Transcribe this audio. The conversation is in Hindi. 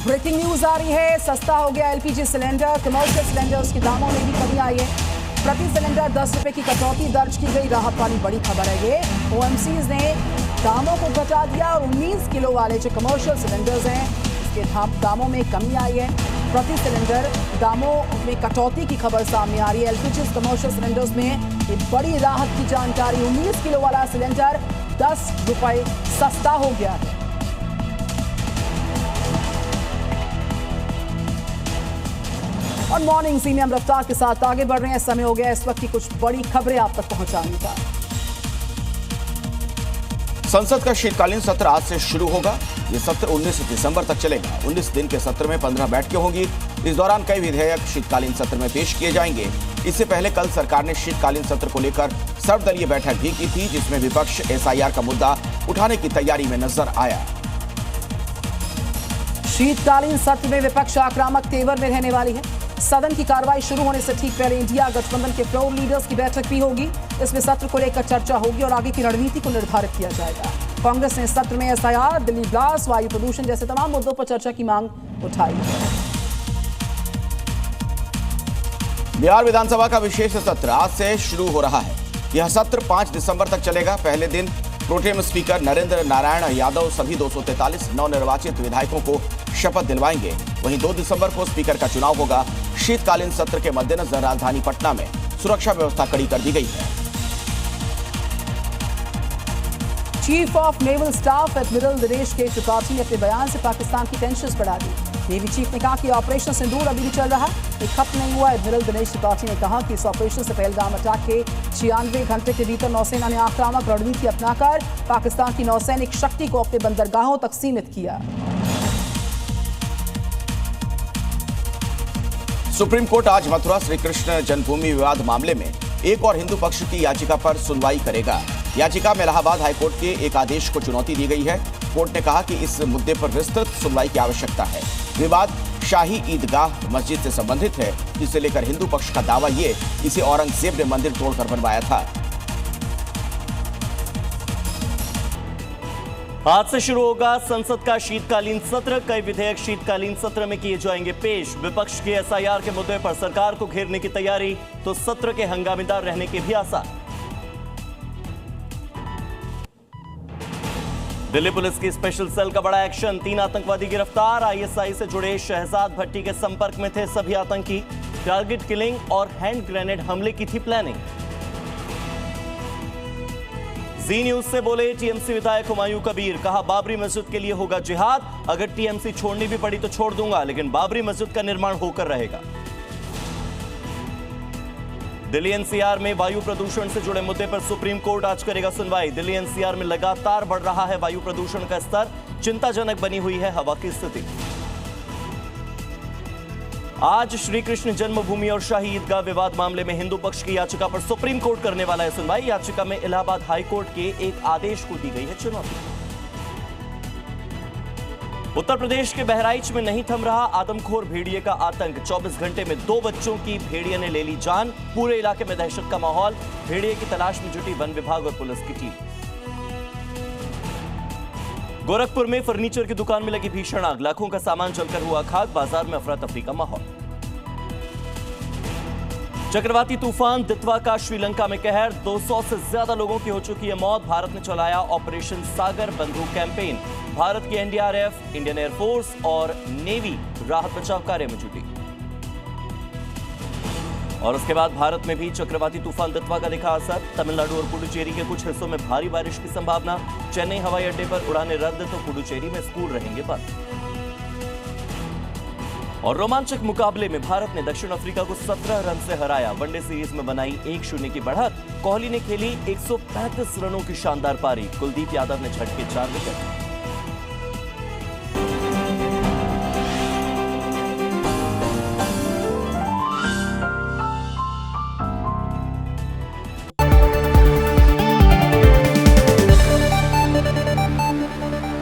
ब्रेकिंग न्यूज आ रही है। सस्ता हो गया एलपीजी सिलेंडर। कमर्शियल सिलेंडर्स के दामों में भी कमी आई है। प्रति सिलेंडर 10 रुपए की कटौती दर्ज की गई। राहत वाली बड़ी खबर है ये। ओएमसीज ने दामों को घटा दिया और 19 किलो वाले जो कमर्शियल सिलेंडर्स हैं इसके दामों में कमी आई है। प्रति सिलेंडर दामों में कटौती की खबर सामने आ रही है। एलपीजी कमर्शियल सिलेंडर्स में ये बड़ी राहत की जानकारी। 19 किलो वाला सिलेंडर 10 रुपए सस्ता हो गया है। और मॉर्निंग सी में हम रफ्तार के साथ आगे बढ़ रहे हैं। समय हो गया इस वक्त की कुछ बड़ी खबरें आप तक पहुंचाने का। संसद का शीतकालीन सत्र आज से शुरू होगा। यह सत्र 19 दिसंबर तक चलेगा। 19 दिन के सत्र में 15 बैठकें होंगी। इस दौरान कई विधेयक शीतकालीन सत्र में पेश किए जाएंगे। इससे पहले कल सरकार ने शीतकालीन सत्र को लेकर सर्वदलीय बैठक भी की थी, जिसमें विपक्ष एसआईआर का मुद्दा उठाने की तैयारी में नजर आया। शीतकालीन सत्र में विपक्ष आक्रामक तेवर में रहने वाली है। सदन की कार्रवाई शुरू होने से ठीक पहले इंडिया गठबंधन के फ्लोर लीडर्स की बैठक भी होगी। इसमें सत्र को लेकर चर्चा होगी और आगे की रणनीति को निर्धारित किया जाएगा। कांग्रेस ने सत्र में एसआईआर, दिल्ली ब्लास्ट, वायु प्रदूषण जैसे तमाम मुद्दों पर चर्चा की मांग उठाई है। बिहार विधानसभा का विशेष सत्र आज से शुरू हो रहा है। यह सत्र 5 दिसंबर तक चलेगा। पहले दिन प्रोटेम स्पीकर नरेंद्र नारायण यादव सभी 243 नवनिर्वाचित विधायकों को शपथ दिलवाएंगे। वहीं 2 दिसंबर को स्पीकर का चुनाव होगा। शीतकालीन सत्र के मद्देनजर राजधानी पटना में सुरक्षा व्यवस्था कड़ी कर दी गई है। Chief of naval staff admiral Dinesh के त्रिपाठी ने अपने बयान से पाकिस्तान की टेंशन बढ़ा दी। नेवी चीफ ने कहा कि ऑपरेशन सिंदूर अभी भी चल रहा है, ये खत्म नहीं हुआ। एडमिरल दिनेश त्रिपाठी ने कहा कि इस ऑपरेशन से पहलगाम अटैक के 96 घंटे के भीतर नौसेना ने आक्रामक रणनीति अपनाकर पाकिस्तान की नौसैनिक शक्ति को अपने बंदरगाहों तक सीमित किया। सुप्रीम कोर्ट आज मथुरा श्री कृष्ण जन्मभूमि विवाद मामले में एक और हिंदू पक्ष की याचिका पर सुनवाई करेगा। याचिका में इलाहाबाद हाईकोर्ट के एक आदेश को चुनौती दी गई है। कोर्ट ने कहा कि इस मुद्दे पर विस्तृत सुनवाई की आवश्यकता है। विवाद शाही ईदगाह मस्जिद से संबंधित है, जिसे लेकर हिंदू पक्ष का दावा ये इसे औरंगजेब ने मंदिर तोड़कर बनवाया था। आज से शुरू होगा संसद का शीतकालीन सत्र। कई विधेयक शीतकालीन सत्र में किए जाएंगे पेश। विपक्ष के एसआईआर के मुद्दे पर सरकार को घेरने की तैयारी, तो सत्र के हंगामेदार रहने के भी आसार। दिल्ली पुलिस की स्पेशल सेल का बड़ा एक्शन। 3 आतंकवादी गिरफ्तार। आईएसआई से जुड़े शहजाद भट्टी के संपर्क में थे सभी आतंकी। टारगेट किलिंग और हैंड ग्रेनेड हमले की थी प्लानिंग। जी न्यूज से बोले टीएमसी विधायक हुमायूं कबीर। कहा बाबरी मस्जिद के लिए होगा जिहाद। अगर टीएमसी छोड़नी भी पड़ी तो छोड़ दूंगा, लेकिन बाबरी मस्जिद का निर्माण होकर रहेगा। दिल्ली एनसीआर में वायु प्रदूषण से जुड़े मुद्दे पर सुप्रीम कोर्ट आज करेगा सुनवाई। दिल्ली एनसीआर में लगातार बढ़ रहा है वायु प्रदूषण का स्तर। चिंताजनक बनी हुई है हवा की स्थिति। आज श्री कृष्ण जन्मभूमि और शाही ईदगाह विवाद मामले में हिंदू पक्ष की याचिका पर सुप्रीम कोर्ट करने वाला है सुनवाई। याचिका में इलाहाबाद हाईकोर्ट के एक आदेश को दी गई है चुनौती। उत्तर प्रदेश के बहराइच में नहीं थम रहा आदमखोर भेड़िए का आतंक। 24 घंटे में 2 बच्चों की भेड़िए ने ले ली जान। पूरे इलाके में दहशत का माहौल। भेड़िए की तलाश में जुटी वन विभाग और पुलिस की टीम। गोरखपुर में फर्नीचर की दुकान में लगी भीषण आग। लाखों का सामान जलकर हुआ खाक। बाजार में अफरा तफरी का माहौल। चक्रवाती तूफान दितवा का श्रीलंका में कहर। 200 से ज्यादा लोगों की हो चुकी है मौत। भारत ने चलाया ऑपरेशन सागर बंधु कैंपेन। भारत की एनडीआरएफ, इंडियन एयरफोर्स और नेवी राहत बचाव कार्य में जुटी। और उसके बाद भारत में भी चक्रवाती तूफान दितवा का दिखा असर। तमिलनाडु और पुडुचेरी के कुछ हिस्सों में भारी बारिश की संभावना। चेन्नई हवाई अड्डे पर उड़ानें रद्द, तो पुडुचेरी में स्कूल रहेंगे बंद। और रोमांचक मुकाबले में भारत ने दक्षिण अफ्रीका को 17 रन से हराया। वनडे सीरीज में बनाई 1-0 की बढ़त। कोहली ने खेली 135 रनों की शानदार पारी। कुलदीप यादव ने झटके 4 विकेट।